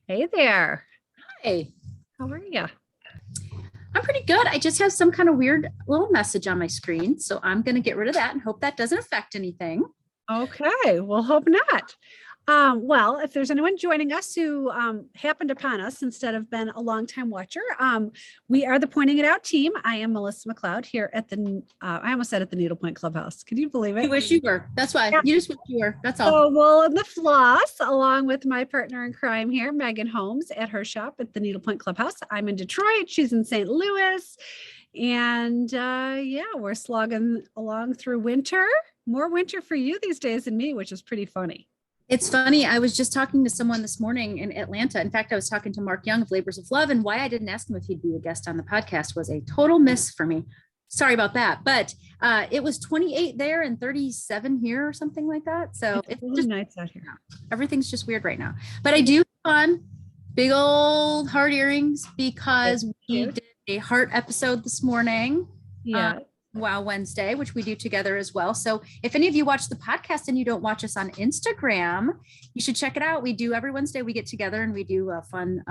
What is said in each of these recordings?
Hey there. Hey, How are you? I'm pretty good. I just have some kind of weird little message on my screen. So I'm going to get rid of that and hope that doesn't affect anything. Okay, well, hope not. Well, if there's anyone joining us who happened upon us instead of been a longtime watcher, we are the Pointing It Out team. I am Melissa McLeod here at I almost said at the Needlepoint Clubhouse. Can you believe You it? wish you were. That's why. Yeah. You just wish you were. That's all. So, well, in the floss, along with my partner in crime here, Megan Holmes, at her shop at the Needlepoint Clubhouse. I'm in Detroit. She's in St. Louis. And yeah, we're slogging along through winter. More winter for you these days than me, which is pretty funny. It's funny. I was just talking to someone this morning in Atlanta. In fact, I was talking to Mark Young of Labors of Love, and why I didn't ask him if he'd be a guest on the podcast was a total miss for me. Sorry about that. But it was 28 there and 37 here or something like that. So It's really just nice out here. everything's just weird right now. But I do have on big old heart earrings because we did a heart episode this morning. Yeah. Wow Wednesday, which we do together as well. So if any of you watch the podcast and you don't watch us on Instagram, you should check it out. We do every Wednesday, we get together and we do a fun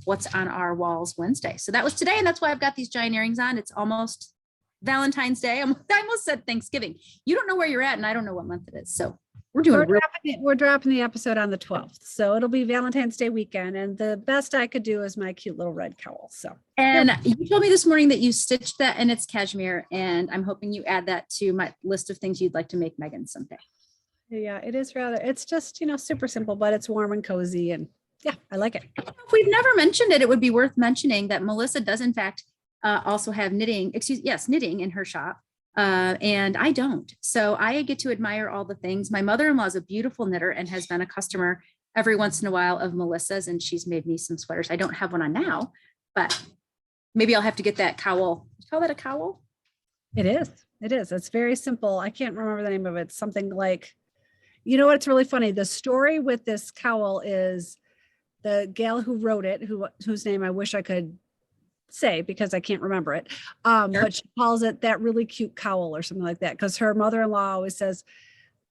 What's on Our Walls Wednesday. So that was today. And that's why I've got these giant earrings on. It's almost Valentine's Day. I almost said Thanksgiving. You don't know where you're at and I don't know what month it is. So we're dropping the episode on the 12th. So it'll be Valentine's Day weekend. And the best I could do is my cute little red cowl. So, and you told me this morning that you stitched that and it's cashmere. And I'm hoping you add that to my list of things you'd like to make Megan someday. Yeah, it is it's just, super simple, but it's warm and cozy. And yeah, I like it. If we've never mentioned it, it would be worth mentioning that Melissa does in fact also have knitting in her shop. And I don't. So I get to admire all the things. My mother-in-law is a beautiful knitter and has been a customer every once in a while of Melissa's, and she's made me some sweaters. I don't have one on now, but maybe I'll have to get that cowl. You call that a cowl? It is. It's very simple. I can't remember the name of it. Something like, what's really funny? The story with this cowl is the gal who wrote it, whose name I wish I could say because I can't remember it. Sure. But she calls it that really cute cowl or something like that. Because her mother-in-law always says,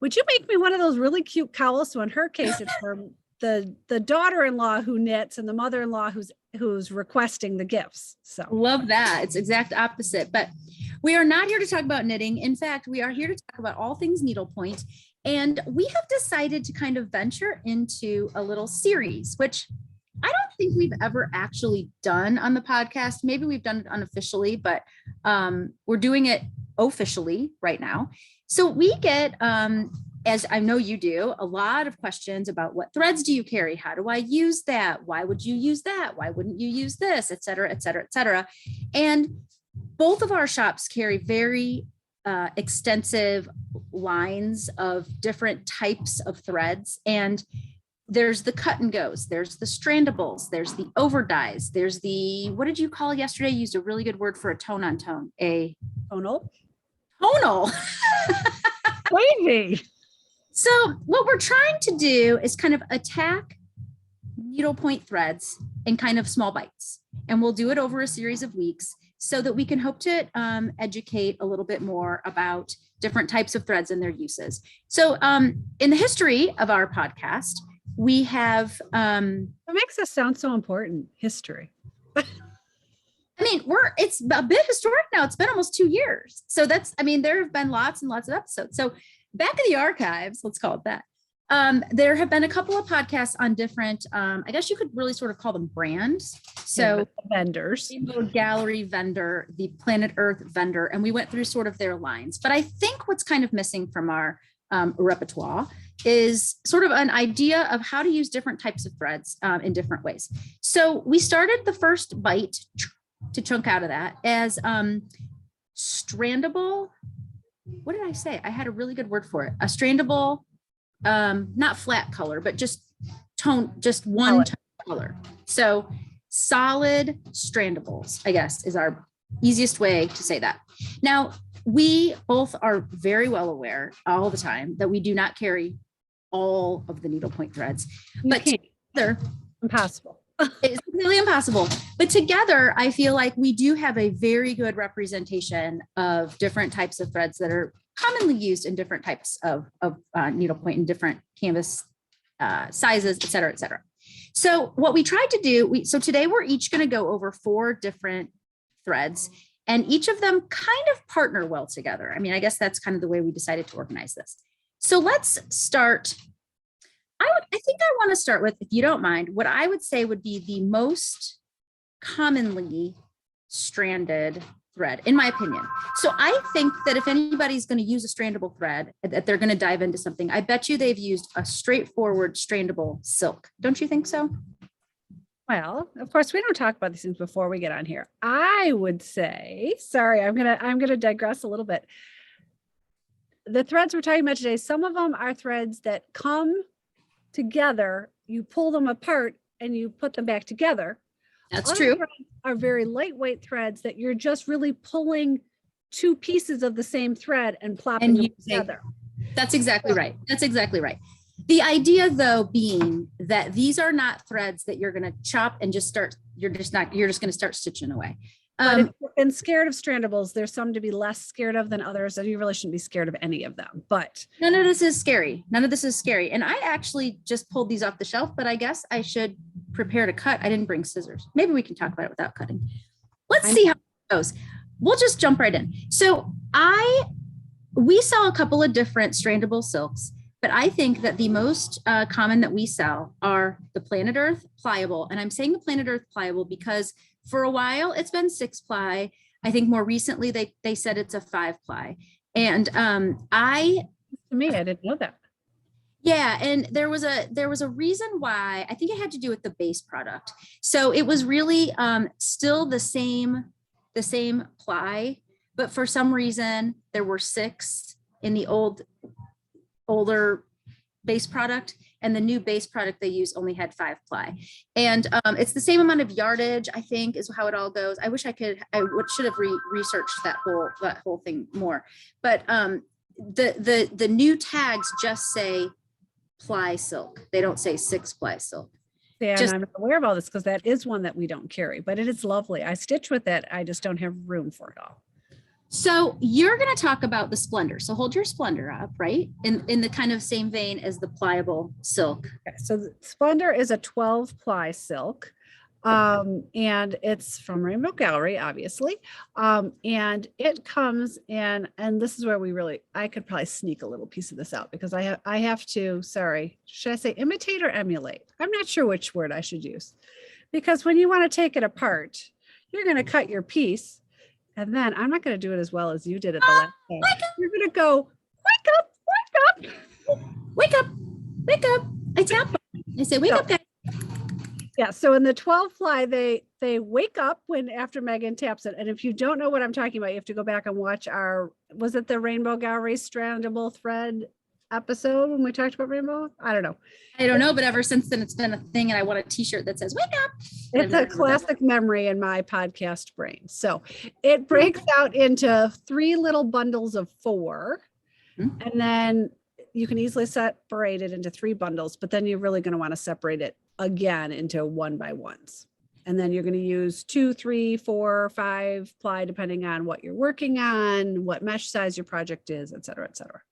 would you make me one of those really cute cowls? So in her case, it's for the daughter-in-law who knits and the mother-in-law who's requesting the gifts. So love that. It's exact opposite, but we are not here to talk about knitting. In fact, we are here to talk about all things needlepoint. And we have decided to kind of venture into a little series, which I don't think we've ever actually done on the podcast. Maybe we've done it unofficially, but we're doing it officially right now. So we get, as I know you do, a lot of questions about what threads do you carry? How do I use that? Why would you use that? Why wouldn't you use this? Et cetera, et cetera, et cetera. And both of our shops carry very extensive lines of different types of threads. And there's the cut and goes, there's the strandables, there's the over dyes, there's the, what did you call yesterday? You used a really good word for a tone on tone, a tonal. Wavy. So what we're trying to do is kind of attack needlepoint threads in kind of small bites. And we'll do it over a series of weeks so that we can hope to educate a little bit more about different types of threads and their uses. So in the history of our podcast, we have what makes us sound so important? History. I mean, it's a bit historic now. It's been almost 2 years. So there have been lots and lots of episodes. So back in the archives, let's call it that. There have been a couple of podcasts on different, I guess you could really sort of call them brands. So vendors, Rainbow Gallery vendor, the Planet Earth vendor, and we went through sort of their lines. But I think what's kind of missing from our repertoire is sort of an idea of how to use different types of threads in different ways. So we started the first bite to chunk out of that as strandable. What did I say? I had a really good word for it. A strandable, not flat color, but just one color. So solid strandables, I guess, is our easiest way to say that. Now, we both are very well aware all the time that we do not carry all of the needlepoint threads, but together, impossible. It's completely impossible. But together, I feel like we do have a very good representation of different types of threads that are commonly used in different types of needlepoint and different canvas sizes, et cetera, et cetera. So what we tried to do, so today we're each going to go over 4 different threads, and each of them kind of partner well together. I mean, I guess that's kind of the way we decided to organize this. So let's start. I think I want to start with, if you don't mind, what I would say would be the most commonly stranded thread, in my opinion. So I think that if anybody's going to use a strandable thread, that they're going to dive into something, I bet you they've used a straightforward strandable silk. Don't you think so? Well, of course, we don't talk about these things before we get on here. I would say, sorry, I'm gonna digress a little bit. The threads we're talking about today, some of them are threads that come together, you pull them apart and you put them back together. That's Other true. threads are very lightweight threads that you're just really pulling 2 pieces of the same thread and plopping them together. That's exactly right. That's exactly right. The idea, though, being that these are not threads that you're going to chop and just start. You're just going to start stitching away. But if you've been scared of strandables, there's some to be less scared of than others, and you really shouldn't be scared of any of them. But none of this is scary. None of this is scary. And I actually just pulled these off the shelf, but I guess I should prepare to cut. I didn't bring scissors. Maybe we can talk about it without cutting. Let's see how it goes. We'll just jump right in. So we sell a couple of different strandable silks, but I think that the most common that we sell are the Planet Earth pliable. And I'm saying the Planet Earth pliable because for a while it's been 6-ply. I think more recently they said it's a 5-ply. And to me, I didn't know that. Yeah, and there was a reason why. I think it had to do with the base product. So it was really still the same ply, but for some reason there were 6 in the older base product, and the new base product they use only had 5-ply. And it's the same amount of yardage, I think, is how it all goes. I wish I should have researched that whole thing more. But the new tags just say ply silk. They don't say 6-ply silk. Yeah, and I'm not aware of all this because that is one that we don't carry, but it is lovely. I stitch with it. I just don't have room for it all. So you're going to talk about the Splendor. So hold your Splendor up, right? In the kind of same vein as the pliable silk. Okay, so the Splendor is a 12-ply silk. And it's from Rainbow Gallery, obviously. And it comes in, and this is where I could probably sneak a little piece of this out because I have to, sorry, should I say imitate or emulate? I'm not sure which word I should use, because when you want to take it apart, you're going to cut your piece. And then I'm not going to do it as well as you did it the last time. You're going to go, wake up, wake up, wake up, wake up. I tap. I say, wake up, guys. Yeah. So in the 12-ply, they wake up after Megan taps it. And if you don't know what I'm talking about, you have to go back and watch was it the Rainbow Gallery Strandable thread episode when we talked about rainbow? I don't know, but ever since then it's been a thing, and I want a t-shirt that says wake up. It's a classic memory in my podcast brain. So it breaks out into 3 little bundles of 4, and then you can easily separate it into 3 bundles, but then you're really going to want to separate it again into 1x1s. And then you're going to use 2, 3, 4, 5 ply, depending on what you're working on, what mesh size your project is, et cetera, et cetera.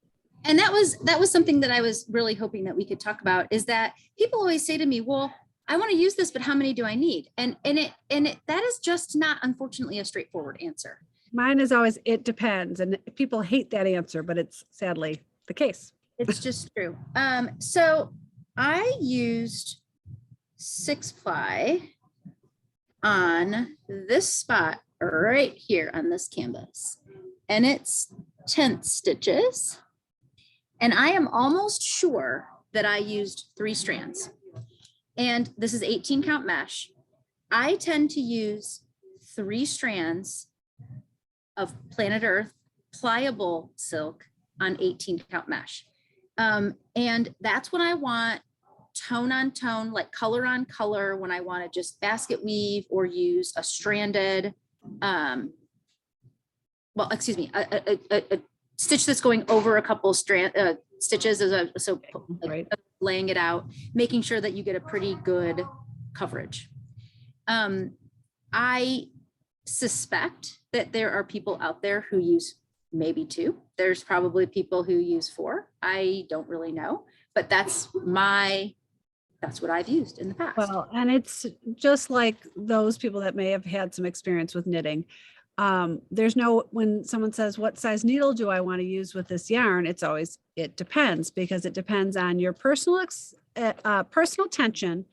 And that was something that I was really hoping that we could talk about, is that people always say to me, well, I want to use this, but how many do I need? And that is just not, unfortunately, a straightforward answer. Mine is always, it depends. And people hate that answer, but it's sadly the case. It's just true. So I used 6-ply on this spot right here on this canvas, and it's 10 stitches. And I am almost sure that I used 3 strands. And this is 18 count mesh. I tend to use 3 strands of Planet Earth pliable silk on 18 count mesh. And that's when I want tone on tone, like color on color, when I want to just basket weave or use a stranded, a stitch that's going over a couple stitches Right. Laying it out, making sure that you get a pretty good coverage. I suspect that there are people out there who use maybe 2. There's probably people who use 4. I don't really know, but that's my That's what I've used in the past. Well, and it's just like those people that may have had some experience with knitting. There's no, when someone says, what size needle do I want to use with this yarn? It's always, it depends, because it depends on your personal tension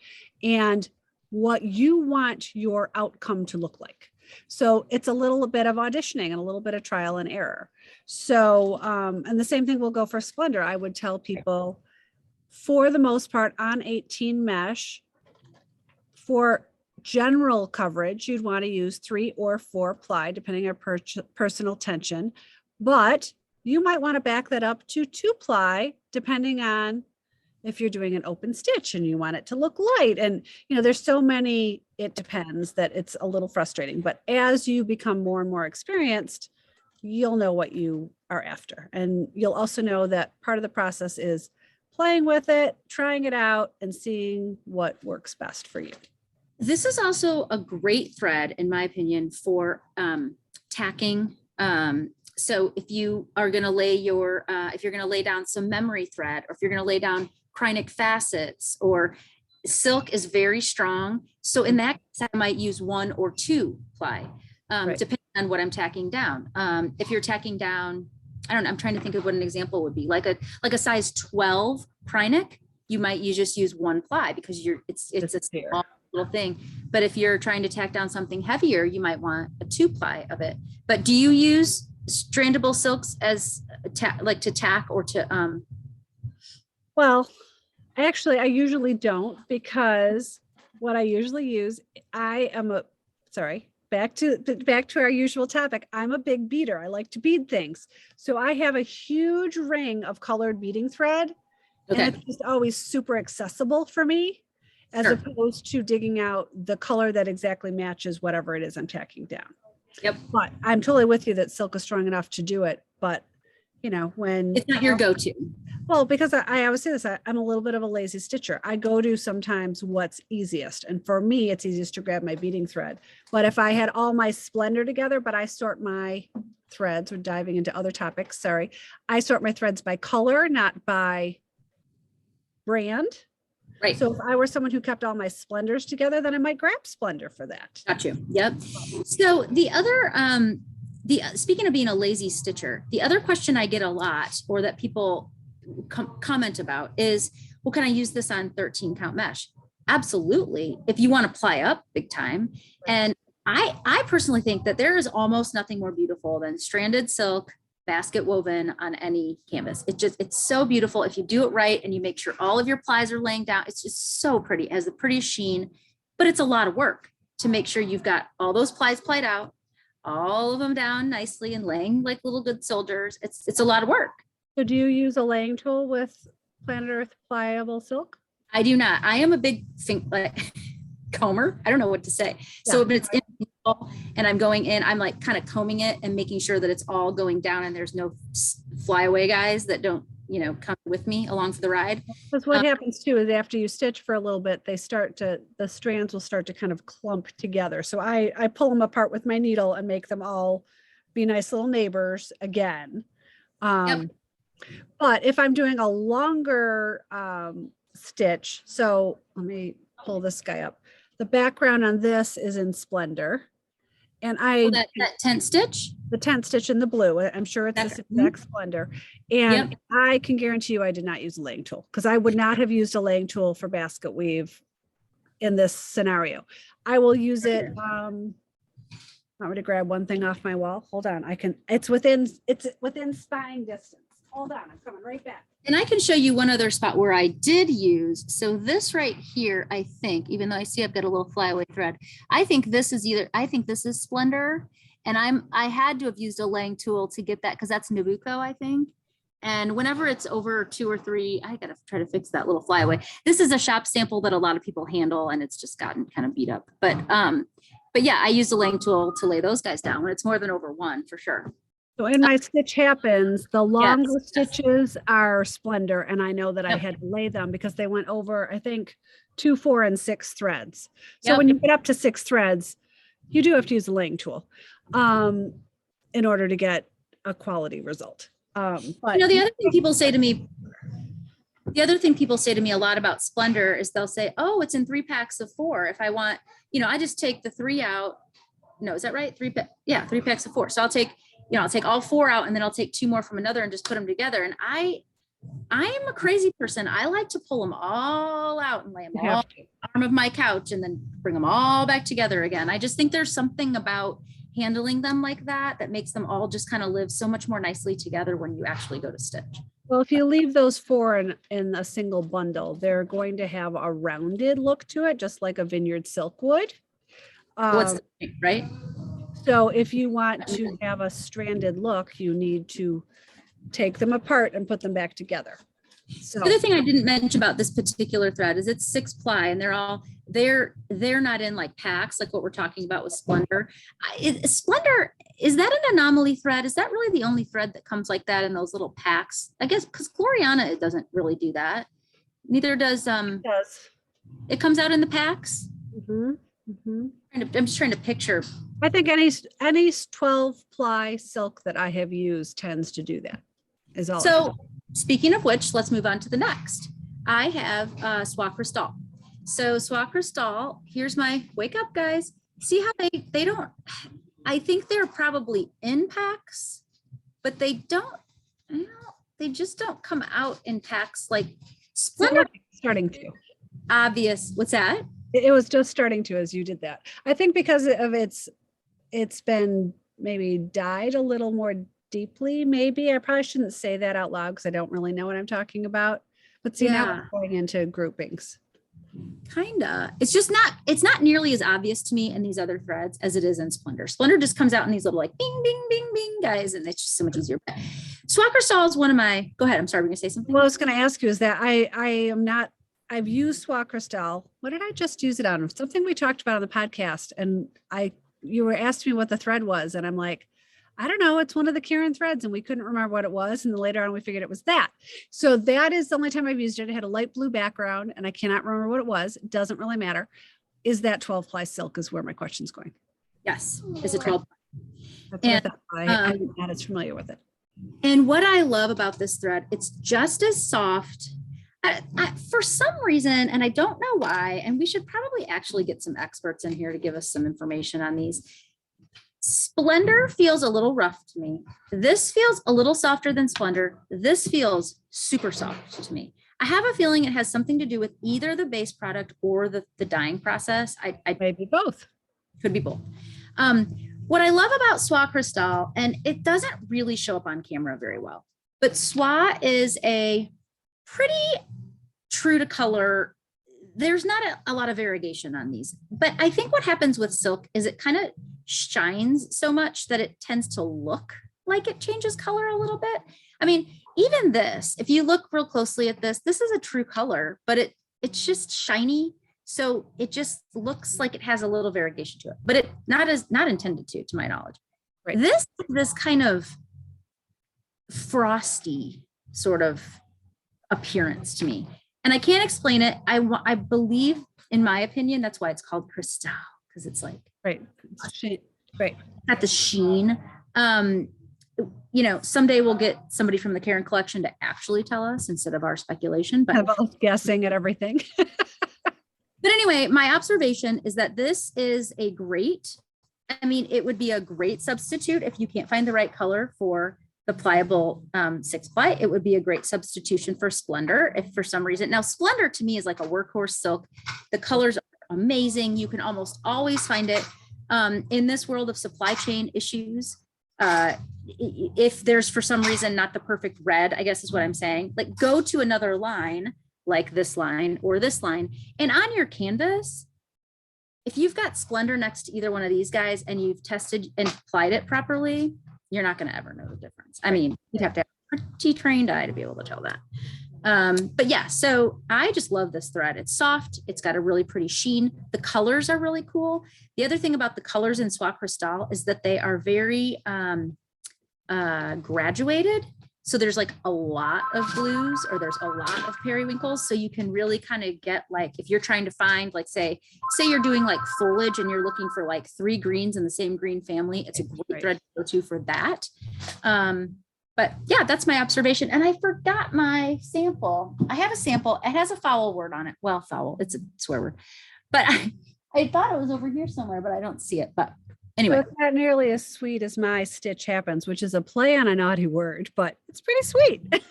and what you want your outcome to look like. So it's a little bit of auditioning and a little bit of trial and error. So, and the same thing will go for Splendor. I would tell people, for the most part, on 18 mesh, for general coverage, you'd want to use 3 or 4 ply, depending on personal tension. But you might want to back that up to 2 ply, depending on if you're doing an open stitch and you want it to look light. And, you know, there's so many, it depends, that it's a little frustrating. But as you become more and more experienced, you'll know what you are after. And you'll also know that part of the process is playing with it, trying it out, and seeing what works best for you. This is also a great thread, in my opinion, for tacking. So if you are going to lay your, if you're going to lay down some memory thread, or if you're going to lay down Krynic facets, or silk is very strong. So in that case, I might use 1 or 2 ply, Right. depending on what I'm tacking down. If you're tacking down, I don't know, I'm trying to think of what an example would be, like a size 12 Krynic, you might just use 1 ply, because it's a small little thing. But if you're trying to tack down something heavier, you might want a 2 ply of it. But do you use strandable silks as like to tack or to Well, actually, I usually don't, because what I usually use, back to our usual topic. I'm a big beader. I like to bead things. So I have a huge ring of colored beading thread. Okay. And it's just always super accessible for me, as Sure. opposed to digging out the color that exactly matches whatever it is I'm tacking down. Yep. But I'm totally with you that silk is strong enough to do it. But, you know, when It's not your go-to. well, because I always say this, I'm a little bit of a lazy stitcher. I go to sometimes what's easiest. And for me, it's easiest to grab my beading thread. But if I had all my Splendor together, but I sort my threads, we're diving into other topics, sorry. I sort my threads by color, not by brand. Right. So if I were someone who kept all my Splendors together, then I might grab Splendor for that. Got you. Yep. So the other, speaking of being a lazy stitcher, the other question I get a lot, or that people comment about, is, well, can I use this on 13 count mesh? Absolutely. If you want to ply up big time. And I personally think that there is almost nothing more beautiful than stranded silk basket woven on any canvas. It's so beautiful. If you do it right and you make sure all of your plies are laying down, it's just so pretty. It has the prettiest sheen, but it's a lot of work to make sure you've got all those plies plied out, all of them down nicely and laying like little good soldiers. It's a lot of work. So do you use a laying tool with Planet Earth pliable silk? I do not. I am a big comber. I don't know what to say. So if it's in and I'm going in, I'm like kind of combing it and making sure that it's all going down and there's no flyaway guys that don't, you know, come with me along for the ride. Because what happens too is after you stitch for a little bit, the strands will start to kind of clump together. So I pull them apart with my needle and make them all be nice little neighbors again. Yep. But if I'm doing a longer stitch, so let me pull this guy up. The background on this is in Splendor. And that tent stitch, the tent stitch in the blue, I'm sure it's this exact Splendor. And I can guarantee you I did not use a laying tool, because I would not have used a laying tool for basket weave in this scenario. I will use it. I'm going to grab one thing off my wall. Hold on. It's within spying distance. Hold on. I'm coming right back. and I can show you one other spot where I did use. So this right here, I think, even though I see I've got a little flyaway thread, I think this is Splendor. And I had to have used a laying tool to get that, because that's Nabucco, I think. And whenever it's over 2 or 3, I gotta try to fix that little flyaway. This is a shop sample that a lot of people handle, and it's just gotten kind of beat up. But yeah, I used a laying tool to lay those guys down when it's more than over 1 for sure. So in my stitch happens, the longer stitches are Splendor, and I know that I had to lay them because they went over, I think, 2, 4, and 6 threads. So when you get up to 6 threads, you do have to use a laying tool in order to get a quality result. But you know, the other thing people say to me The other thing people say to me a lot about Splendor is they'll say, oh, it's in 3 packs of 4. If I want, I just take the 3 out. No, is that right? 3 packs of 4. So I'll take all 4 out and then I'll take 2 more from another and just put them together. And I am a crazy person. I like to pull them all out and lay them all on the arm of my couch and then bring them all back together again. I just think there's something about handling them like that makes them all just kind of live so much more nicely together when you actually go to stitch. Well, if you leave those 4 in a single bundle, they're going to have a rounded look to it, just like a vineyard silk would. What's the point, right? So if you want to have a stranded look, you need to take them apart and put them back together. So the other thing I didn't mention about this particular thread is it's 6 ply and they're not in like packs, like what we're talking about with Splendor. Splendor, is that an anomaly thread? Is that really the only thread that comes like that in those little packs? I guess because Gloriana, it doesn't really do that. Neither does, it comes out in the packs. I'm just trying to picture. I think any 12 ply silk that I have used tends to do that. Is all. So speaking of which, let's move on to the next. I have Soie Cristal. So Soie Cristal, here's my wake up, guys. See how they don't, I think they're probably in packs, but they just don't come out in packs like Splendor. Starting to. Obvious. What's that? It was just starting to as you did that. I think because of it's been maybe dyed a little more deeply. Maybe I probably shouldn't say that out loud because I don't really know what I'm talking about. But see, now we're going into groupings. Kinda. It's not nearly as obvious to me in these other threads as it is in Splendor. Splendor just comes out in these little like bing, bing, bing, bing guys, and it's just so much easier. But Soie Cristal is one of my, go ahead. I'm sorry, we're gonna say something. Well, I was going to ask you is that I've used Soie Cristal. What did I just use it on? Something we talked about on the podcast. And you were asking me what the thread was. And I'm like, I don't know. It's one of the Karen threads. And we couldn't remember what it was. And then later on, we figured it was that. So that is the only time I've used it. It had a light blue background and I cannot remember what it was. It doesn't really matter. Is that 12 ply silk is where my question's going. Yes. Is it 12 ply? And I'm not as familiar with it. And what I love about this thread, it's just as soft. For some reason, and I don't know why, and we should probably actually get some experts in here to give us some information on these. Splendor feels a little rough to me. This feels a little softer than Splendor. This feels super soft to me. I have a feeling it has something to do with either the base product or the dyeing process. I maybe both. Could be both. What I love about Soie Cristal, and it doesn't really show up on camera very well, but Soie is a pretty true to color. There's not a lot of variegation on these, but I think what happens with silk is it kind of shines so much that it tends to look like it changes color a little bit. I mean, even this, if you look real closely at this is a true color, but it's just shiny. So it just looks like it has a little variegation to it, but it not intended to my knowledge. Right. This kind of frosty sort of appearance to me. And I can't explain it. I believe, in my opinion, that's why it's called Cristal, because it's like right, at the sheen. Someday we'll get somebody from the Karen collection to actually tell us instead of our speculation. But both guessing at everything. But anyway, my observation is that this is it would be a great substitute if you can't find the right color for the pliable 6 ply. It would be a great substitution for Splendor if for some reason. Now, Splendor to me is like a workhorse silk. The colors are amazing. You can almost always find it in this world of supply chain issues. If there's for some reason not the perfect red, I guess is what I'm saying, like go to another line like this line or this line, and on your canvas, if you've got Splendor next to either one of these guys and you've tested and applied it properly, you're not going to ever know the difference. I mean, you'd have to have a pretty trained eye to be able to tell that. But yeah, so I just love this thread. It's soft. It's got a really pretty sheen. The colors are really cool. The other thing about the colors in Soie Cristal is that they are very graduated. So there's like a lot of blues or there's a lot of periwinkles. So you can really kind of get like, if you're trying to find like, say you're doing like foliage and you're looking for like 3 greens in the same green family, it's a great thread to go to for that. But yeah, that's my observation. And I forgot my sample. I have a sample. It has a foul word on it. Well, foul, it's a swear word. But I thought it was over here somewhere, but I don't see it. But anyway. So it's not nearly as sweet as my Stitch Happens, which is a play on a naughty word, but it's pretty sweet.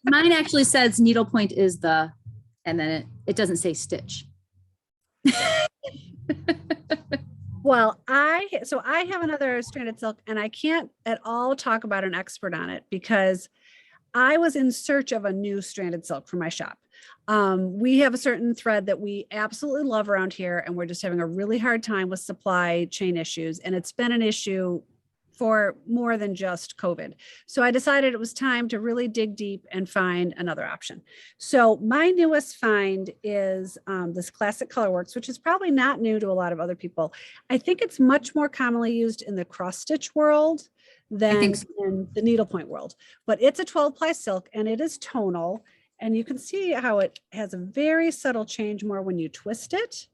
Mine actually says needlepoint is the, and then it doesn't say stitch. Well, I have another stranded silk, and I can't at all talk about an expert on it because I was in search of a new stranded silk for my shop. We have a certain thread that we absolutely love around here, and we're just having a really hard time with supply chain issues. And it's been an issue for more than just COVID. So I decided it was time to really dig deep and find another option. So my newest find is this Classic Colorworks, which is probably not new to a lot of other people. I think it's much more commonly used in the cross stitch world than in the needlepoint world, but it's a 12-ply silk and it is tonal. And you can see how it has a very subtle change more when you twist it.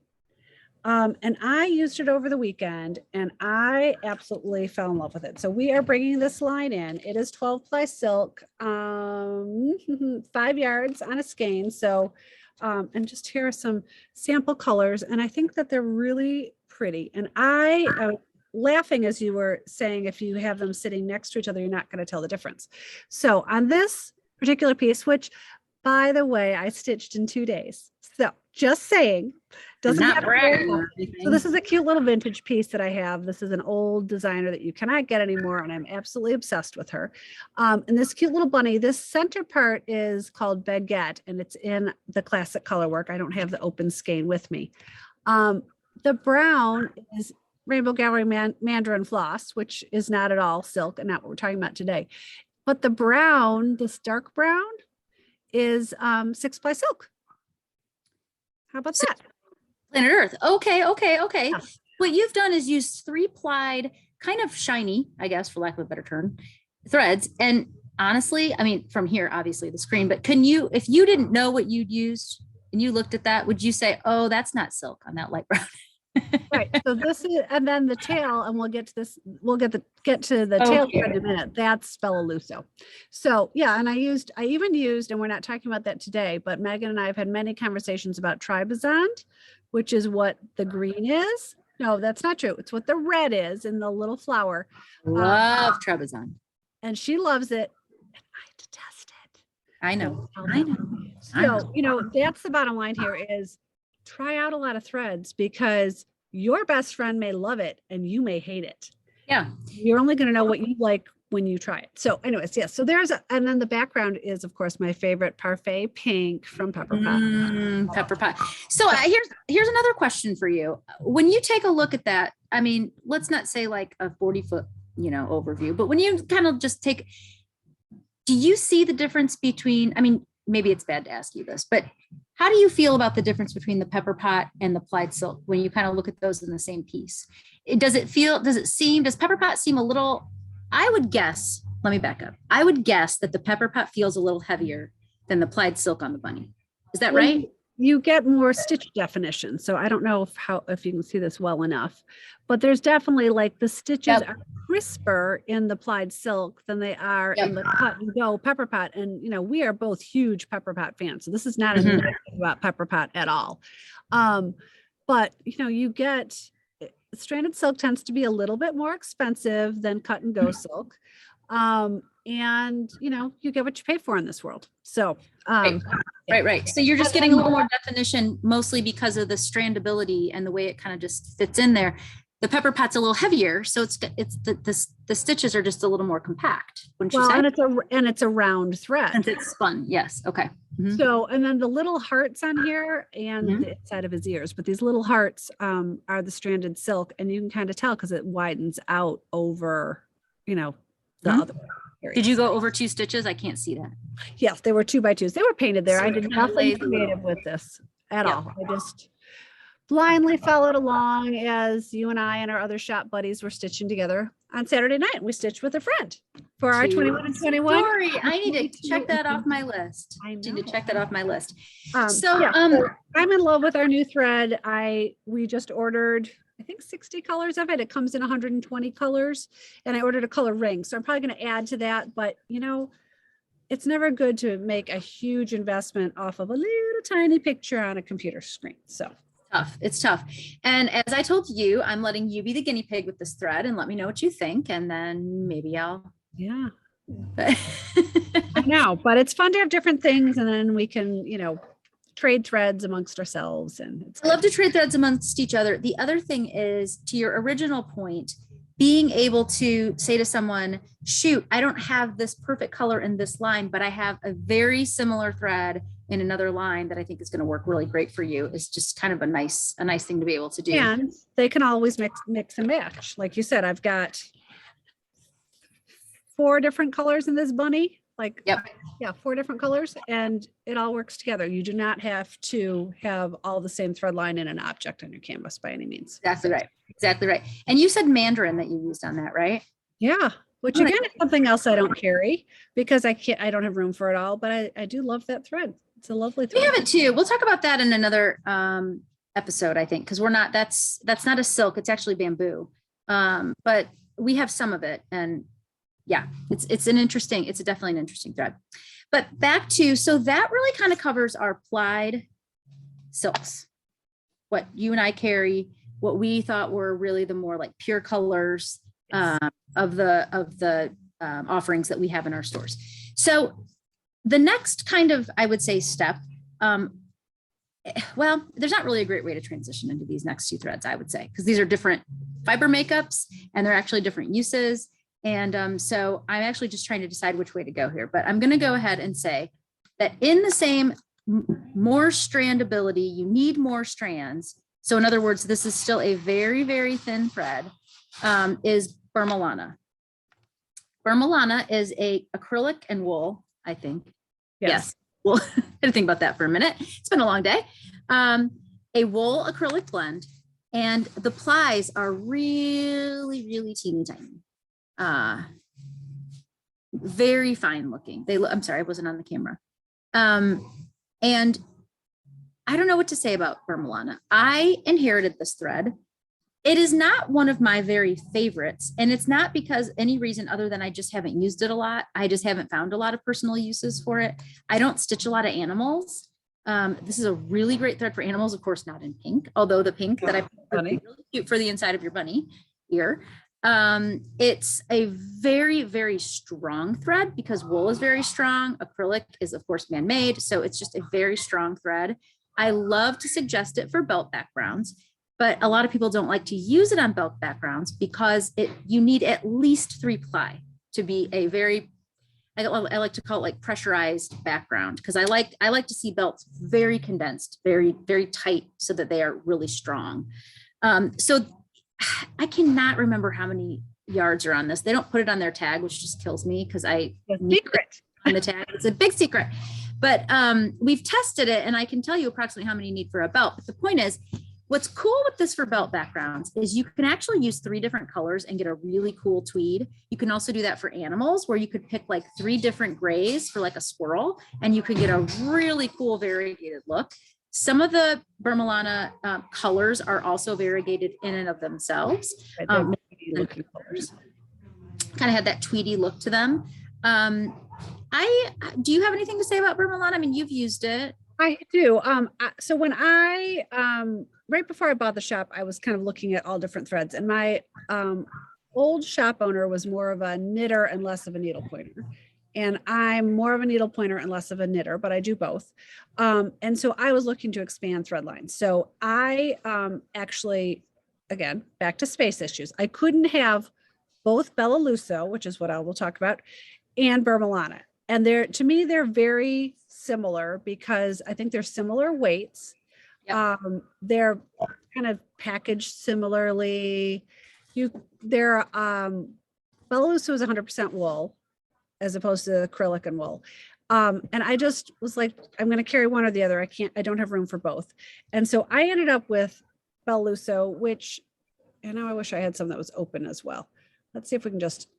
And I used it over the weekend and I absolutely fell in love with it. So we are bringing this line in. It is 12-ply silk, 5 yards on a skein. So, and just here are some sample colors. And I think that they're really pretty. And I laughing as you were saying, if you have them sitting next to each other, you're not going to tell the difference. So on this particular piece, which by the way, I stitched in 2 days. So just saying, doesn't Not matter. bragging or anything. So this is a cute little vintage piece that I have. This is an old designer that you cannot get anymore, and I'm absolutely obsessed with her. And this cute little bunny, this center part is called Baguette, and it's in the Classic Colorwork. I don't have the open skein with me. The brown is Rainbow Gallery Mandarin Floss, which is not at all silk and not what we're talking about today. But the brown, this dark brown, is 6-ply silk. How about that? Planet Earth. Okay. Yeah. What you've done is use 3-plied, kind of shiny, I guess, for lack of a better term, threads. And honestly, I mean, from here, obviously the screen, but can you, if you didn't know what you'd used and you looked at that, would you say, oh, that's not silk on that light brown? Right. So this is, and then the tail, and we'll get to this, we'll get to the tail in a minute. That's Spellaluso. So yeah, and I even used, and we're not talking about that today, but Megan and I have had many conversations about Tribazond, which is what the green is. No, that's not true. It's what the red is in the little flower. Love Trebizond. And she loves it. And I detest it. I know. So, you know, that's the bottom line here is try out a lot of threads because your best friend may love it and you may hate it. Yeah. You're only going to know what you like when you try it. So anyways, yes. So and then the background is of course my favorite Parfait Pink from Pepper Pot. Pepper Pot. So here's another question for you. When you take a look at that, I mean, let's not say like a 40-foot, overview, but when you kind of just do you see the difference between, I mean, maybe it's bad to ask you this, but how do you feel about the difference between the Pepper Pot and the plied silk when you kind of look at those in the same piece? Does Pepper Pot seem a little, I would guess, let me back up. I would guess that the Pepper Pot feels a little heavier than the plied silk on the bunny. Is that right? You get more stitch definition. So I don't know if you can see this well enough, but there's definitely like the stitches are crisper in the plied silk than they are in the cut and go Pepper Pot. And, we are both huge Pepper Pot fans. So this is not a negative about Pepper Pot at all. But, you get stranded silk tends to be a little bit more expensive than cut and go silk. And you get what you pay for in this world. So right. So you're just getting a little more definition, mostly because of the strandability and the way it kind of just fits in there. The Pepper Pot's a little heavier, so it's the stitches are just a little more compact. Wouldn't you say? And it's a round thread. And it's spun. Yes. Okay. Mm-hmm. So, and then the little hearts on here and the inside of his ears, but these little hearts are the stranded silk, and you can kind of tell because it widens out over, the other areas. Did you go over 2 stitches? I can't see that. Yes, they were 2x2s. They were painted there. So I did nothing creative with this at all. I just blindly followed along as you and I and our other shop buddies were stitching together on Saturday night. We stitched with a friend for our 21 and 21. Story. I need to check that off my list. I need to check that off my list. So I'm in love with our new thread. We just ordered, I think 60 colors of it. It comes in 120 colors, and I ordered a color ring. So I'm probably going to add to that, but it's never good to make a huge investment off of a little tiny picture on a computer screen. So tough. It's tough. And as I told you, I'm letting you be the guinea pig with this thread and let me know what you think. And then maybe I'll. Yeah. I know, but it's fun to have different things. And then we can, trade threads amongst ourselves. And it's I love to trade threads amongst each other. The other thing is, to your original point, being able to say to someone, shoot, I don't have this perfect color in this line, but I have a very similar thread in another line that I think is going to work really great for you, is just kind of a nice thing to be able to do. And they can always mix and match. Like you said, I've got 4 different colors in this bunny. Yep. Yeah, 4 different colors, and it all works together. You do not have to have all the same thread line in an object on your canvas by any means. Exactly right. Exactly right. And you said mandarin that you used on that, right? Yeah. Which again is something else I don't carry because I don't have room for it all, but I do love that thread. It's a lovely thread. We have it too. We'll talk about that in another episode, I think, because that's not a silk, it's actually bamboo. But we have some of it, and yeah, it's definitely an interesting thread. But back to, so that really kind of covers our applied silks, what you and I carry, what we thought were really the more like pure colors of the offerings that we have in our stores. So the next kind of, I would say, step, well, there's not really a great way to transition into these next 2 threads, I would say, because these are different fiber makeups and they're actually different uses. And so I'm actually just trying to decide which way to go here, but I'm going to go ahead and say that in the same more strandability, you need more strands. So in other words, this is still a very, very thin thread, is Burma Lana is a acrylic and wool, I think. Yes. Well, I had to think about that for a minute. It's been a long day. A wool acrylic blend, and the plies are really, really teeny tiny. Very fine looking. I'm sorry, I wasn't on the camera. And I don't know what to say about Burma Lana. I inherited this thread. It is not one of my very favorites, and it's not because any reason other than I just haven't used it a lot. I just haven't found a lot of personal uses for it. I don't stitch a lot of animals. This is a really great thread for animals, of course, not in pink, although the pink that I put is really cute for the inside of your bunny ear. It's a very, very strong thread because wool is very strong. Acrylic is, of course, man-made. So it's just a very strong thread. I love to suggest it for belt backgrounds, but a lot of people don't like to use it on belt backgrounds because you need at least 3 ply to be a very, I like to call it like pressurized background, because I like to see belts very condensed, very, very tight so that they are really strong. So I cannot remember how many yards are on this. They don't put it on their tag, which just kills me because secret on the tag. It's a big secret, but we've tested it and I can tell you approximately how many you need for a belt. But the point is, what's cool with this for belt backgrounds is you can actually use 3 different colors and get a really cool tweed. You can also do that for animals, where you could pick like 3 different grays for like a squirrel, and you could get a really cool variegated look. Some of the Burma Lana colors are also variegated in and of themselves. Kind of had that tweedy look to them. Do you have anything to say about Burma Lana? I mean, you've used it. I do. So when right before I bought the shop, I was kind of looking at all different threads, and my old shop owner was more of a knitter and less of a needle pointer. And I'm more of a needle pointer and less of a knitter, but I do both. And so I was looking to expand thread lines. So I actually, again, back to space issues. I couldn't have both Bella Lusso, which is what I will talk about, and Burma Lana. And to me, they're very similar because I think they're similar weights. Yep. They're kind of packaged similarly. Bella Lusso is 100% wool, as opposed to acrylic and wool. And I just was like, I'm going to carry one or the other. I don't have room for both. And so I ended up with Bella Lusso, which, and now I wish I had some that was open as well. Let's see if we can just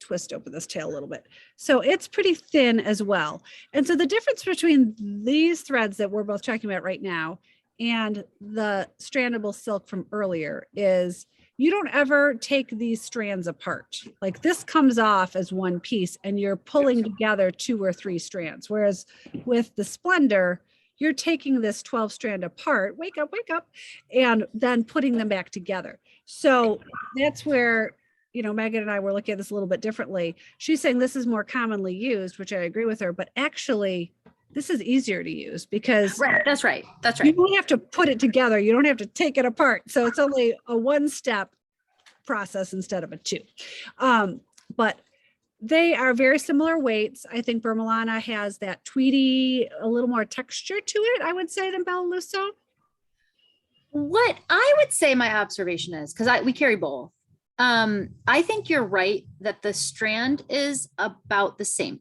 twist open this tail a little bit. So it's pretty thin as well. And so the difference between these threads that we're both talking about right now and the strandable silk from earlier is you don't ever take these strands apart. Like this comes off as one piece and you're pulling together 2 or 3 strands. Whereas with the Splendor, you're taking this 12 strand apart, wake up, and then putting them back together. So that's where, you know, Megan and I were looking at this a little bit differently. She's saying this is more commonly used, which I agree with her, but actually this is easier to use because That's right. you don't have to put it together. You don't have to take it apart. So it's only a 1-step process instead of a 2. But they are very similar weights. I think Burmilana has that tweedy, a little more texture to it, I would say, than Bellaluso. What I would say my observation is, because we carry both. I think you're right that the strand is about the same.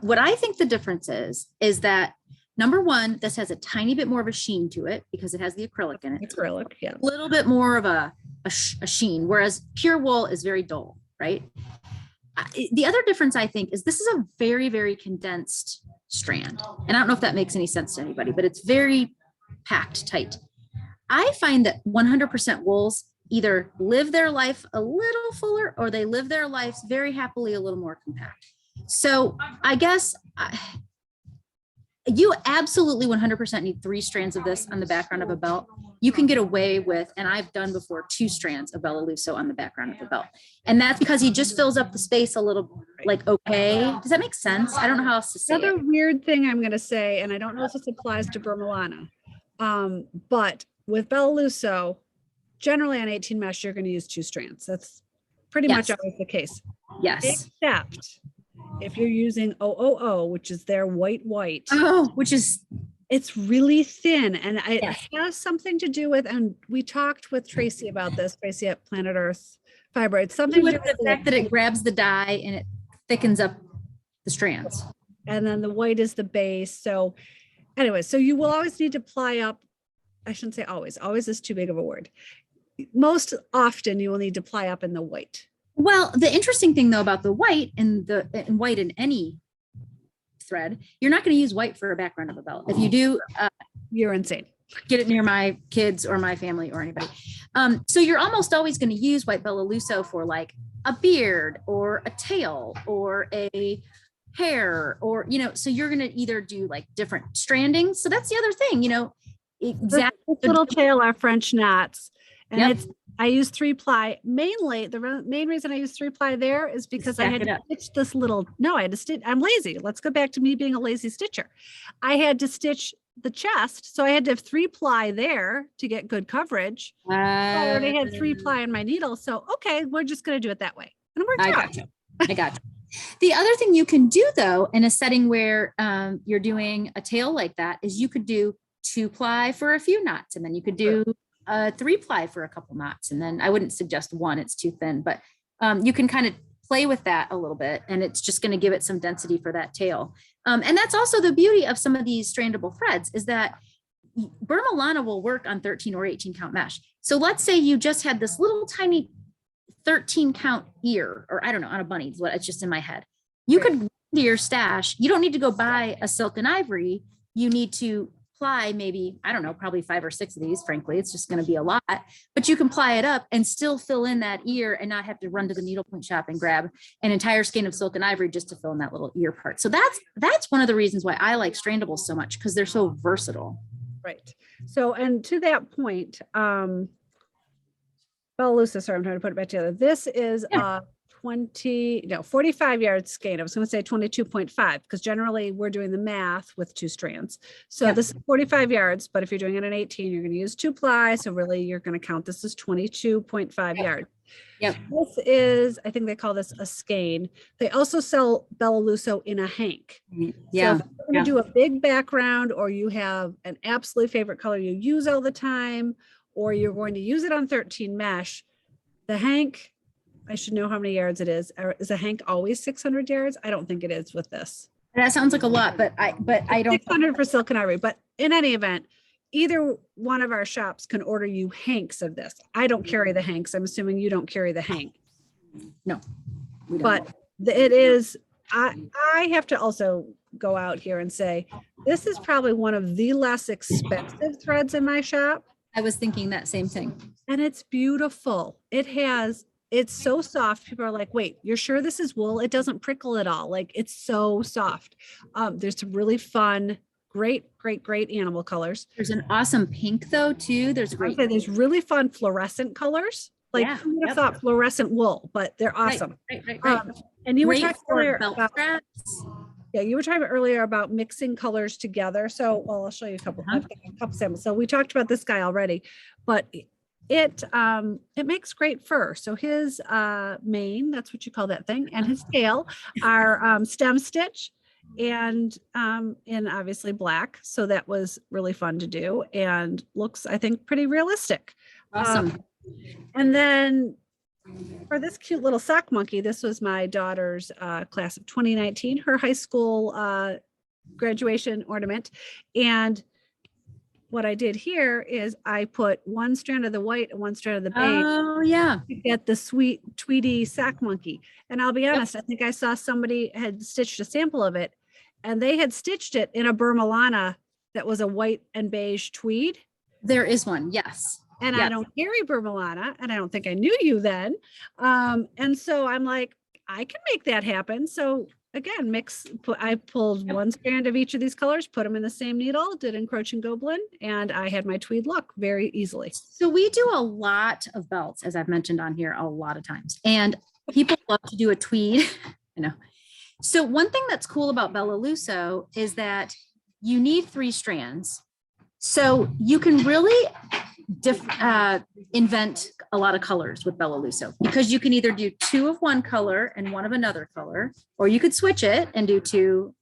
What I think the difference is that number one, this has a tiny bit more of a sheen to it because it has the acrylic in it. Acrylic, yeah. A little bit more of a sheen, whereas pure wool is very dull, right? The other difference I think is this is a very, very condensed strand. And I don't know if that makes any sense to anybody, but it's very packed tight. I find that 100% wools either live their life a little fuller or they live their lives very happily a little more compact. So I guess you absolutely 100% need 3 strands of this on the background of a belt. You can get away with, and I've done before, 2 strands of Bellaluso on the background of the belt. And that's because he just fills up the space a little, like, okay. Does that make sense? I don't know how else to say Another it. weird thing I'm going to say, and I don't know if this applies to Burmilana, but with Bellaluso, generally on 18 mesh, you're going to use 2 strands. That's pretty much Yes. always the case. Yes. Except if you're using 000, which is their white, Oh, which is, it's really thin. And it Yes. has something to do with, and we talked with Tracy about this, Tracy at Planet Earth Fiber. It's something to with do the with fact that it grabs the dye and it thickens up the strands. and then the white is the base. So anyway, so you will always need to ply up. I shouldn't say always is too big of a word. Most often you will need to ply up in the white. Well, the interesting thing though about the white and white in any thread, you're not going to use white for a background of a belt. If you do, You're insane. get it near my kids or my family or anybody. So you're almost always going to use white Bellaluso for like a beard or a tail or a hair or, you know, so you're going to either do like different strandings. So that's the other thing, you know, exactly. This little tail are French knots. And Yep. I use 3-ply mainly. The main reason I use 3-ply there is because I Stack had it to up. stitch this little, no, I had to stitch. I'm lazy. Let's go back to me being a lazy stitcher. I had to stitch the chest. So I had to have 3-ply there to get good coverage. I already had 3-ply in my needle. So, okay, we're just going to do it that way. And it worked I out. got you. I got you. The other thing you can do though, in a setting where you're doing a tail like that, is you could do 2-ply for a few knots, and then you could do 3-ply for a couple knots. And then I wouldn't suggest 1, it's too thin, but you can kind of play with that a little bit, and it's just going to give it some density for that tail. And that's also the beauty of some of these strandable threads, is that Burmilana will work on 13 or 18 count mesh. So let's say you just had this little tiny 13 count ear, or I don't know, on a bunny, is what it's just in my head. You could go to your stash. You don't need to go buy a silk and ivory. You need to ply maybe, I don't know, probably 5 or 6 of these, frankly, it's just going to be a lot, but you can ply it up and still fill in that ear and not have to run to the needlepoint shop and grab an entire skein of silk and ivory just to fill in that little ear part. So that's one of the reasons why I like Strandables so much, because they're so versatile. Right. So, and to that point, Bellaluso, sorry, I'm trying to put it back together. This is a 45 yard skein. I was going to say 22.5 because generally we're doing the math with 2 strands. So this is 45 yards, but if you're doing it in 18, you're going to use 2-ply. So really you're going to count this as 22.5 yards. Yep. This is, I think they call this a skein. They also sell Bellaluso in a hank. Yeah. So if you're going to do a big background, or you have an absolute favorite color you use all the time, or you're going to use it on 13 mesh, the hank, I should know how many yards it is. Or is a hank always 600 yards? I don't think it is with this. That sounds like a lot, but I don't. 600 for silk and ivory. But in any event, either one of our shops can order you hanks of this. I don't carry the hanks. I'm assuming you don't carry the hank. No, we don't. But it is, I have to also go out here and say, this is probably one of the less expensive threads in my shop. I was thinking that same thing. And it's beautiful. It's so soft. People are like, wait, you're sure this is wool? It doesn't prickle at all. Like, it's so soft. There's some really fun, great animal colors. There's an awesome pink though too. There's great. Okay, there's really fun fluorescent colors. Like, Yeah, who would have thought fluorescent wool, but they're awesome. Right. And you were Great talking for earlier belt about, straps. yeah, you were talking earlier about mixing colors together. So, well, I'll show you a couple, I've got a couple samples. So we talked about this guy already, but it makes great fur. So his mane, that's what you call that thing, and his tail are stem stitch and in obviously black. So that was really fun to do and looks, I think, pretty realistic. Awesome. And then for this cute little sock monkey, this was my daughter's class of 2019, her high school graduation ornament. And what I did here is I put one strand of the white and one strand of the beige Oh yeah. to get the sweet Tweety sock monkey. And I'll be honest, I think I saw somebody had stitched a sample of it and they had stitched it in a Burmalana that was a white and beige tweed. There is one. Yes. And Yes. I don't carry Burmalana, and I don't think I knew you then. And so I'm like, I can make that happen. So again, I pulled one strand of each of these colors, put them in the same needle, did encroach and goblin, and I had my tweed look very easily. So we do a lot of belts, as I've mentioned on here a lot of times, and people love to do a tweed. I know. So one thing that's cool about Bella Lusso is that you need 3 strands. So you can really invent a lot of colors with Bella Lusso because you can either do 2 of one color and 1 of another color, or you could switch it and do 2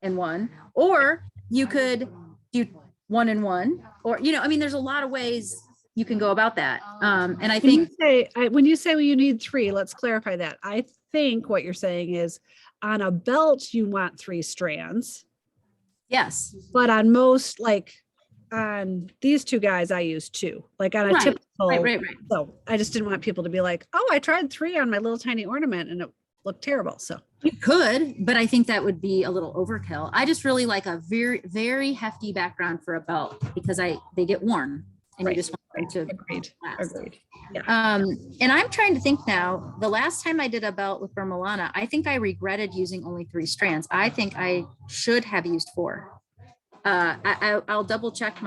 and 1, or you could do 1 and 1, or, you know, I mean, there's a lot of ways you can go about that. And I think When you say you need 3, let's clarify that. I think what you're saying is on a belt, you want 3 strands. yes, But on most, like on these 2 guys, I use 2, like on a Right, typical. right. So I just didn't want people to be like, oh, I tried 3 on my little tiny ornament and it looked terrible. So You could, but I think that would be a little overkill. I just really like a very, very hefty background for a belt because they get worn and Right, you just want them to agreed. last. Yeah. And I'm trying to think now, the last time I did a belt with Burmalana, I think I regretted using only 3 strands. I think I should have used 4. I'll double check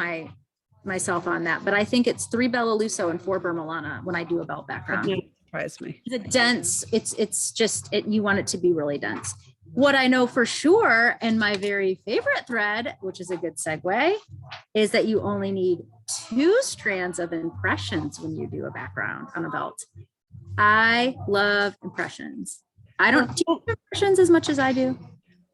myself on that, but I think it's 3 Bella Lusso and 4 Burmalana when I do a belt background. That surprised me. The dense, it's just, you want it to be really dense. What I know for sure, and my very favorite thread, which is a good segue, is that you only need 2 strands of impressions when you do a background on a belt. I love impressions. I don't do impressions as much as I do.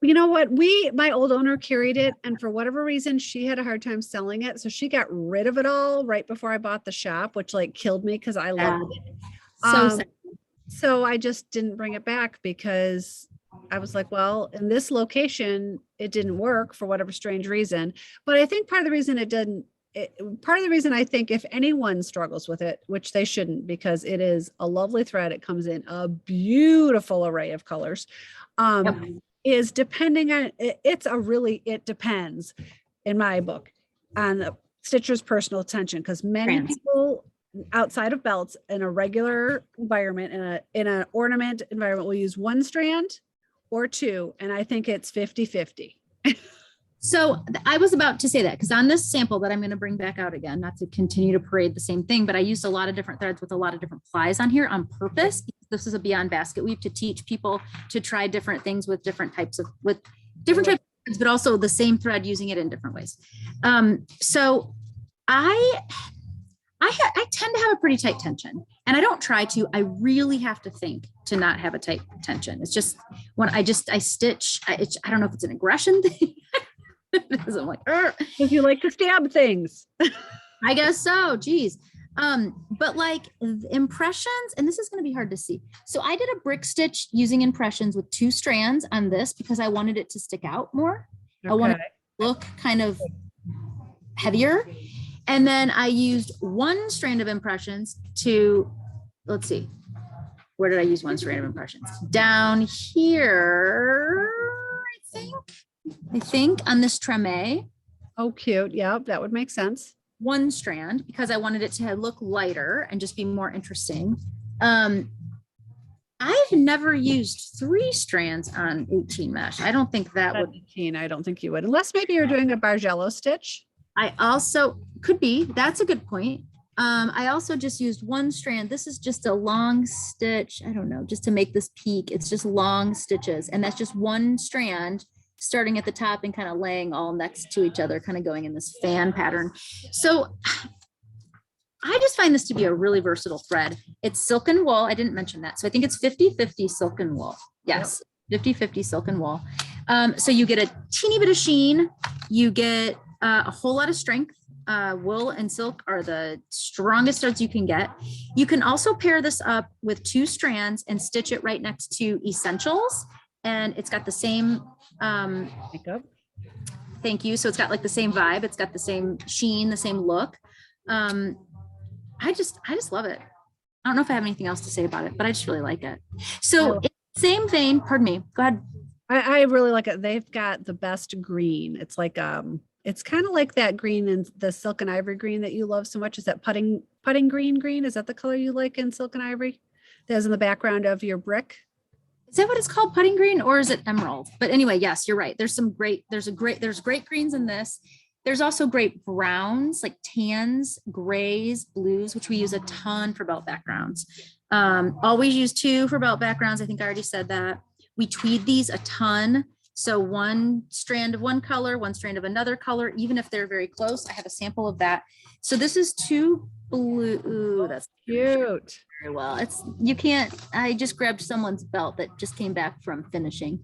You know what? My old owner carried it, and for whatever reason, she had a hard time selling it. So she got rid of it all right before I bought the shop, which like killed me because I loved it. Sad. So I just didn't bring it back because I was like, well, in this location, it didn't work for whatever strange reason. But I think part of the reason part of the reason I think if anyone struggles with it, which they shouldn't, because it is a lovely thread, it comes in a beautiful array of colors. Is depending on it depends in my book on the stitcher's personal attention, because many people outside of belts in a regular environment, in an ornament environment, will use 1 strand or 2, and I think it's 50-50. So I was about to say that because on this sample that I'm going to bring back out again, not to continue to parade the same thing, but I used a lot of different threads with a lot of different plies on here on purpose. This is a Beyond Basket Weave to teach people to try different things with different types of threads, but also the same thread, using it in different ways. So I tend to have a pretty tight tension, and I don't try to. I really have to think to not have a tight tension. It's just when I stitch. I don't know if it's an aggression thing. I'm like, if you like to stab things. I guess so. Geez. But like impressions, and this is going to be hard to see. So I did a brick stitch using impressions with 2 strands on this because I wanted it to stick out more. Okay. I wanted it to look kind of heavier. And then I used 1 strand of impressions to, let's see, where did I use 1 strand of impressions? Down here, I think. I think, on this treme, Oh, cute. Yeah, that would make sense. 1 strand, because I wanted it to look lighter and just be more interesting. I've never used 3 strands on 18 mesh. I don't think that would. 18, I don't think you would, unless maybe you're doing a Bargello stitch. I also could be, that's a good point. I also just used 1 strand. This is just a long stitch. I don't know, just to make this peak. It's just long stitches. And that's just 1 strand starting at the top and kind of laying all next to each other, kind of going in this fan pattern. So I just find this to be a really versatile thread. It's silk and wool. I didn't mention that. So I think it's 50-50 silk and wool. Yes, 50-50 silk and wool. So you get a teeny bit of sheen. You get a whole lot of strength. Wool and silk are the strongest threads you can get. You can also pair this up with 2 strands and stitch it right next to essentials. And it's got the same, Makeup. thank you. So it's got like the same vibe. It's got the same sheen, the same look. I just love it. I don't know if I have anything else to say about it, but I just really like it. So same vein, pardon me, go ahead. I really like it. They've got the best green. It's like, it's kind of like that green in the silk and ivory green that you love so much. Is that putting green? Is that the color you like in silk and ivory? That's in the background of your brick. Is that what it's called, putting green, or is it emerald? But anyway, yes, you're right. There's great greens in this. There's also great browns, like tans, grays, blues, which we use a ton for belt backgrounds. Always use 2 for belt backgrounds. I think I already said that. We tweed these a ton. So 1 strand of one color, 1 strand of another color, even if they're very close. I have a sample of that. So this is 2 blue. Ooh, that's Cute. very well. I just grabbed someone's belt that just came back from finishing.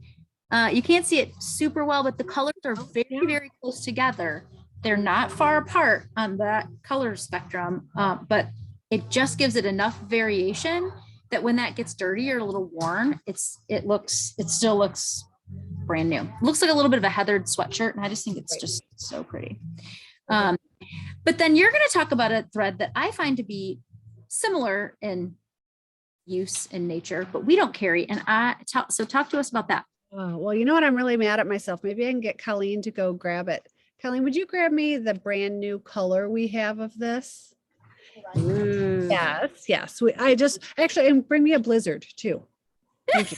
You can't see it super well, but the colors are very, very close together. They're not far apart on that color spectrum, but it just gives it enough variation that when that gets dirty or a little worn, it still looks brand new. It looks like a little bit of a heathered sweatshirt, and I just think it's just so pretty. But then you're going to talk about a thread that I find to be similar in use in nature, but we don't carry. And so talk to us about that. Oh, well, you know what? I'm really mad at myself. Maybe I can get Colleen to go grab it. Colleen, would you grab me the brand new color we have of this? Yes. And bring me a blizzard too. Thank you.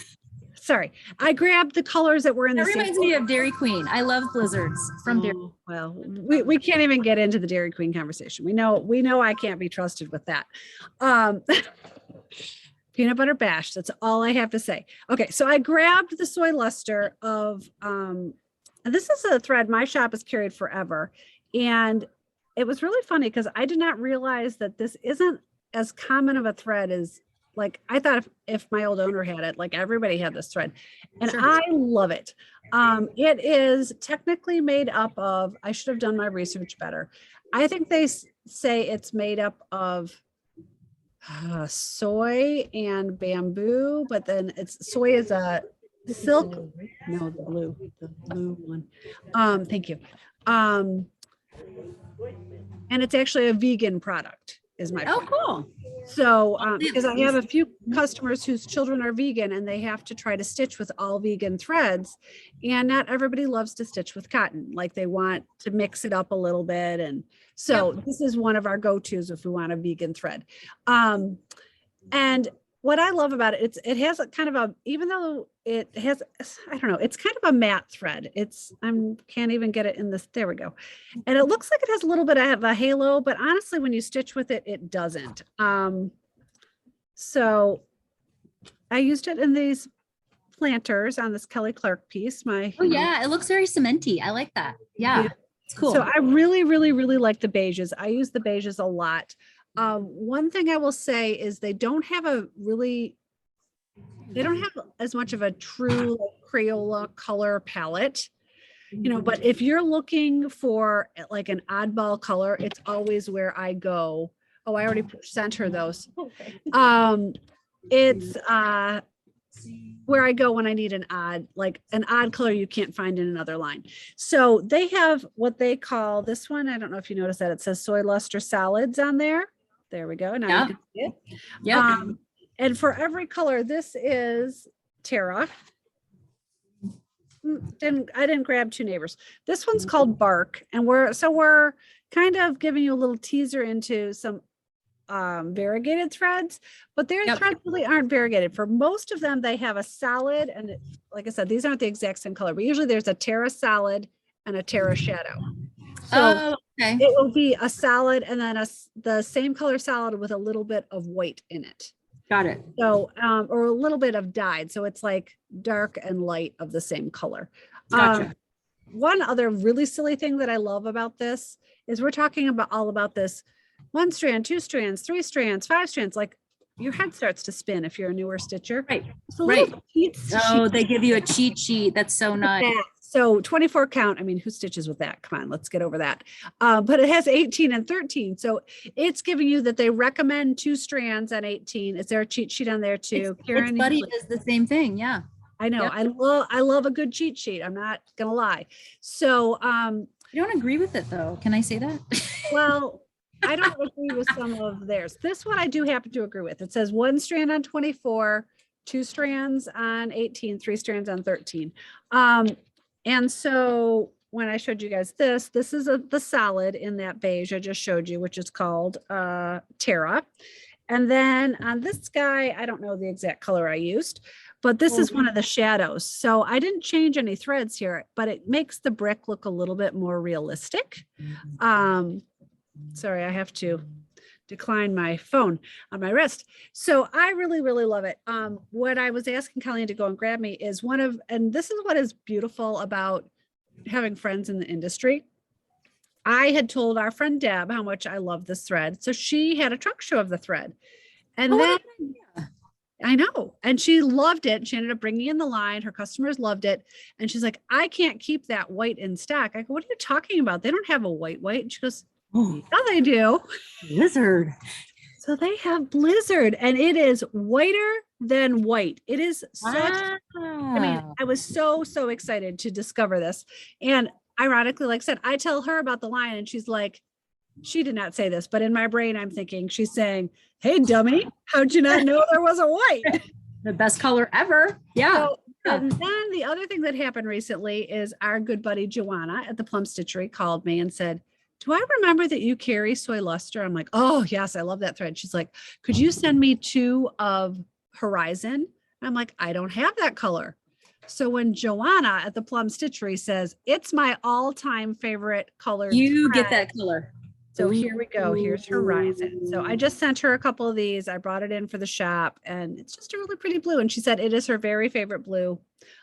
Sorry, I grabbed the colors that were in the. That reminds me of Dairy Queen. I love blizzards from Dairy. Well, we can't even get into the Dairy Queen conversation. We know I can't be trusted with that. Peanut butter bash. That's all I have to say. Okay, so I grabbed the soy luster of, and this is a thread my shop has carried forever. And it was really funny because I did not realize that this isn't as common of a thread as, like, I thought if my old owner had it, like everybody had this thread, and sure. I love it. It is technically made up of, I should have done my research better. I think they say it's made up of soy and bamboo, but then soy is a silk. No, the blue one. Thank you. And it's actually a vegan product, is my point. Oh, cool. So, because I have a few customers whose children are vegan and they have to try to stitch with all vegan threads, and not everybody loves to stitch with cotton. Like, they want to mix it up a little bit. And so This is one of our go-tos if we want a vegan thread. And what I love about it, it has a kind of a, even though it has, I don't know, it's kind of a matte thread. Can't even get it in this. There we go. And it looks like it has a little bit of a halo, but honestly, when you stitch with it, it doesn't. So I used it in these planters on this Kelly Clark piece. It looks very cementy. I like that. Yeah. It's cool. So I really, really, really like the beiges. I use the beiges a lot. One thing I will say is they don't have as much of a true Crayola color palette, but if you're looking for like an oddball color, it's always where I go. Oh, I already sent her those. It's where I go when I need an odd color you can't find in another line. So they have what they call this one. I don't know if you noticed that it says soy luster solids on there. There we go. Now you can see it. Yeah. And for every color, this is Tara. I didn't grab two neighbors. This one's called Bark, and we're kind of giving you a little teaser into some variegated threads, but their threads really aren't variegated. For most of them, they have a solid, and like I said, these aren't the exact same color, but usually there's a Terra solid and a Terra shadow. So okay. it will be a solid and then the same color solid with a little bit of white in it. Got it. So, or a little bit of dyed. So it's like dark and light of the same color. Gotcha. One other really silly thing that I love about this is we're talking about all about this 1 strand, 2 strands, 3 strands, 5 strands. Like your head starts to spin if you're a newer stitcher. Right. So Right. Oh, they give you a cheat sheet. That's so nice. So 24 count. I mean, who stitches with that? Come on, let's get over that. But it has 18 and 13. So it's giving you that they recommend 2 strands on 18. Is there a cheat sheet on there too? It's Buddy does the same thing. Yeah. I know. Yep. I love a good cheat sheet. I'm not gonna lie. So I don't agree with it though. Can I say that? Well, I don't agree with some of theirs. This one I do happen to agree with. It says 1 strand on 24, 2 strands on 18, 3 strands on 13. And so when I showed you guys this is the solid in that beige I just showed you, which is called Terra. And then on this guy, I don't know the exact color I used, but this is one of the shadows. So I didn't change any threads here, but it makes the brick look a little bit more realistic. Sorry, I have to decline my phone on my wrist. So I really, really love it. What I was asking Colleen to go and grab me is and this is what is beautiful about having friends in the industry. I had told our friend Deb how much I love this thread. So she had a trunk show of the thread. And then I know, and she loved it. She ended up bringing in the line. Her customers loved it. And she's like, I can't keep that white in stock. I go, what are you talking about? They don't have a white. And she goes, oh, yeah, they do. Blizzard. So they have Blizzard, and it is whiter than white. It is such, I mean, I was so excited to discover this. And ironically, like I said, I tell her about the line and she's like, she did not say this, but in my brain, I'm thinking she's saying, hey, dummy, how'd you not know there was a white? The best color ever. Yeah. So, and then the other thing that happened recently is our good buddy Joanna at the Plum Stitchery called me and said, do I remember that you carry soy luster? I'm like, oh yes, I love that thread. She's like, could you send me 2 of Horizon? I'm like, I don't have that color. So when Joanna at the Plum Stitchery says, it's my all-time favorite color. You get that color. So here we go. Here's Horizon. So I just sent her a couple of these. I brought it in for the shop and it's just a really pretty blue. And she said it is her very favorite blue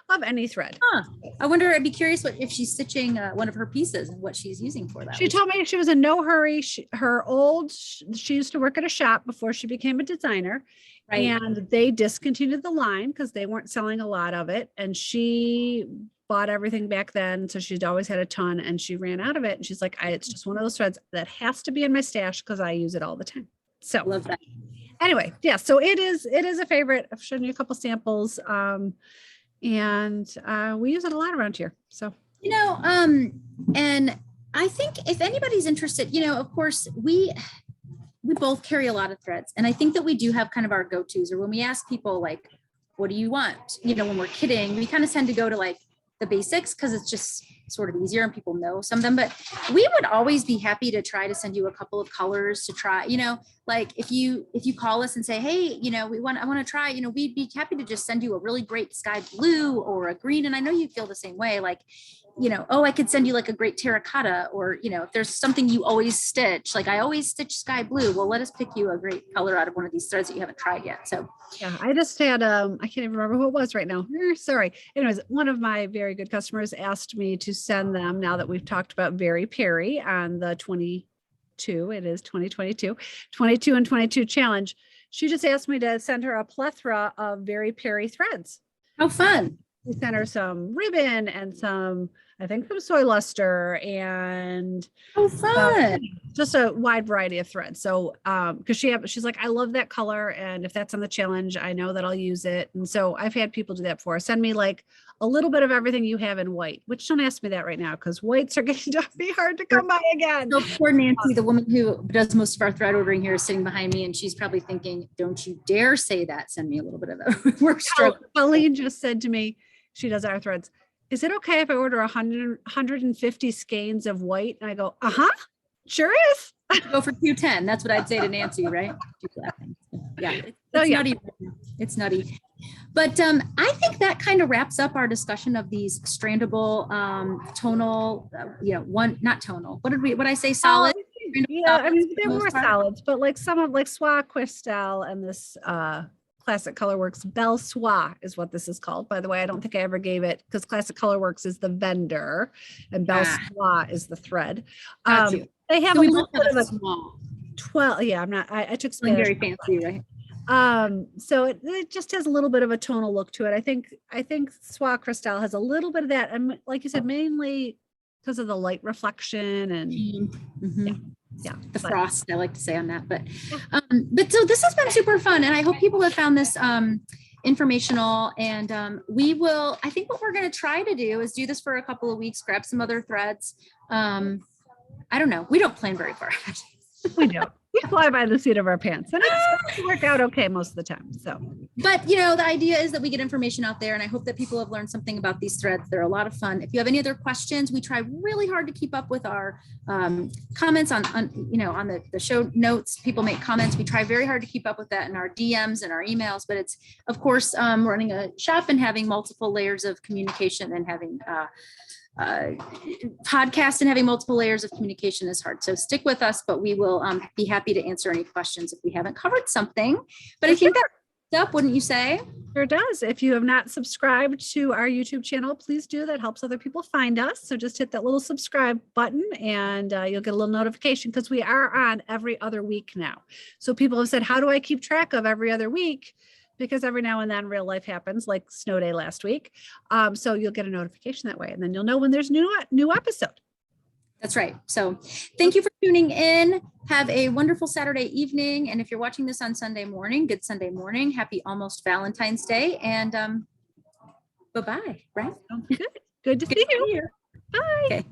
of any thread. Huh. I wonder, I'd be curious if she's stitching one of her pieces and what she's using for that. She told me she was in no hurry. She used to work at a shop before she became a designer. Right. And they discontinued the line because they weren't selling a lot of it. And she bought everything back then. So she'd always had a ton and she ran out of it. And she's like, it's just one of those threads that has to be in my stash because I use it all the time. So love that. Anyway, yeah, so it is a favorite. I've shown you a couple samples. And we use it a lot around here. So, and I think if anybody's interested, of course we both carry a lot of threads. And I think that we do have kind of our go-tos, or when we ask people like, what do you want? When we're kidding, we kind of tend to go to like the basics because it's just sort of easier and people know some of them, but we would always be happy to try to send you a couple of colors to try, like if you call us and say, hey, I want to try, we'd be happy to just send you a really great sky blue or a green. And I know you feel the same way, like, I could send you like a great terracotta, or, if there's something you always stitch, like I always stitch sky blue. Well, let us pick you a great color out of one of these threads that you haven't tried yet. So yeah, I just had, I can't even remember who it was right now. Sorry. Anyways, one of my very good customers asked me to send them, now that we've talked about Very Perry on the 22, it is 2022, 22 and 22 challenge. She just asked me to send her a plethora of Very Perry threads. How fun. We sent her some ribbon and some soy luster and fun. Just a wide variety of threads. So because she's like, I love that color, and if that's on the challenge, I know that I'll use it. And so I've had people do that before. Send me like a little bit of everything you have in white, which don't ask me that right now because whites are getting to be hard to come by again. So poor Nancy, the woman who does most of our thread ordering here, is sitting behind me, and she's probably thinking, don't you dare say that. Send me a little bit of that. We're struggling. Colleen just said to me, she does our threads. is it okay if I order 150 skeins of white? And I go, sure is. Go for 210. That's what I'd say to Nancy, right? She's laughing. Yeah, it's yeah. nutty. It's nutty. But I think that kind of wraps up our discussion of these strandable, tonal, not tonal. What I say? Solid. Yeah, I mean, they're more solids, but like some of like Soie Cristal and this Classic Colorworks Belle Soie is what this is called. By the way, I don't think I ever gave it because Classic Colorworks is the vendor and Belle Soie is the thread. They have a little bit of a small 12. Yeah, I'm not. I took Spanish. Very fancy, right? So it just has a little bit of a tonal look to it. I think Soie Cristal has a little bit of that, and like you said, mainly because of the light reflection and yeah, the frost, I like to say on that. But so this has been super fun, and I hope people have found this informational. And I think what we're going to try to do is do this for a couple of weeks, grab some other threads. I don't know. We don't plan very far ahead. We do. We fly by the seat of our pants, and it's work out okay most of the time. So, but the idea is that we get information out there, and I hope that people have learned something about these threads. They're a lot of fun. If you have any other questions, we try really hard to keep up with our comments on the show notes. People make comments. We try very hard to keep up with that in our DMs and our emails. But it's of course running a shop and having multiple layers of communication and having podcast and having multiple layers of communication is hard. So stick with us, but we will be happy to answer any questions if we haven't covered something. But I think that's up, wouldn't you say? Sure does. If you have not subscribed to our YouTube channel, please do. That helps other people find us. So just hit that little subscribe button and you'll get a little notification because we are on every other week now. So people have said, how do I keep track of every other week? Because every now and then real life happens, like snow day last week. So you'll get a notification that way, and then you'll know when there's new episode. That's right. So thank you for tuning in. Have a wonderful Saturday evening. And if you're watching this on Sunday morning, good Sunday morning. Happy almost Valentine's Day. And bye-bye, right? Good to see you. Bye. Okay.